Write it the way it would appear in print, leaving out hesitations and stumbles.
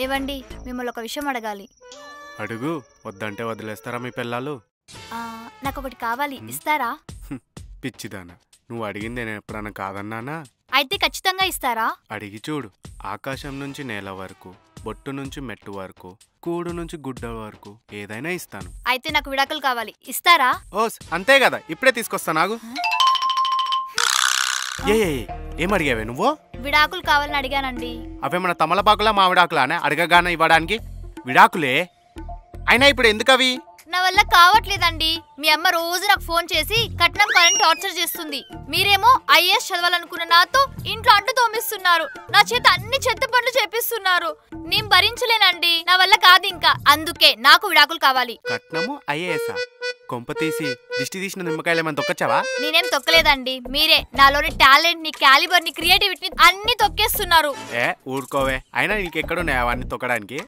ఏవండి మిమ్మల్ని ఒక విషయం అడగాలి. అడుగు. వద్దంటే వదిలేస్తారా మీ పిల్లలు? నాకు ఒకటి కావాలి, ఇస్తారా? పిచ్చిదానా, నువ్వు అడిగింది నేను ఎప్పుడన్నా కాదన్నానా? అయితే ఖచ్చితంగా ఇస్తారా? అడిగి చూడు. ఆకాశం నుంచి నేల వరకు, బొట్టు నుంచి మెట్టు వరకు, కూడు నుంచి గుడ్డ వరకు ఏదైనా ఇస్తాను. అయితే నాకు విడాకులు కావాలి, ఇస్తారా? ఓస్ అంతే కదా, ఇప్పుడే తీసుకొస్తాను. ఆగు. ఏం అడిగావే నువ్వు? విడాకులు కావాలని అడిగానండి. అవే మన తమలపాకులా మా విడాకులానే అడగగానే ఇవ్వడానికి? విడాకులే అయినా ఇప్పుడు ఎందుకు అవి? నా వల్ల కావట్లేదండి. మీ అమ్మ రోజు నాకు ఫోన్ చేసి కట్నం కావాలని టార్చర్ చేస్తుంది. మీరేమో ఐఏఎస్ చదవాలనుకున్న నాతో ఇంట్లో అంటు తోమిస్తున్నారు. నా చేత అన్ని చెత్త పనులు చేపిస్తున్నారు. నేను భరించలేనండి, నా వల్ల కాదు ఇంకా. అందుకే నాకు విడాకులు కావాలి. కట్నము ఐఏఎస్? కొంప తీసి దిష్టి తీసిన నిమ్మకాయలు ఏమైనా తొక్కచ్చావా? నేనేం తొక్కలేదండి, మీరే నాలోని టాలెంట్ ని, క్యాలిబర్ ని, క్రియేటివిటీని అన్ని తొక్కేస్తున్నారు. ఊరుకోవే. అయినా నీకెక్కడున్నాయి అవన్నీ తొక్కడానికి?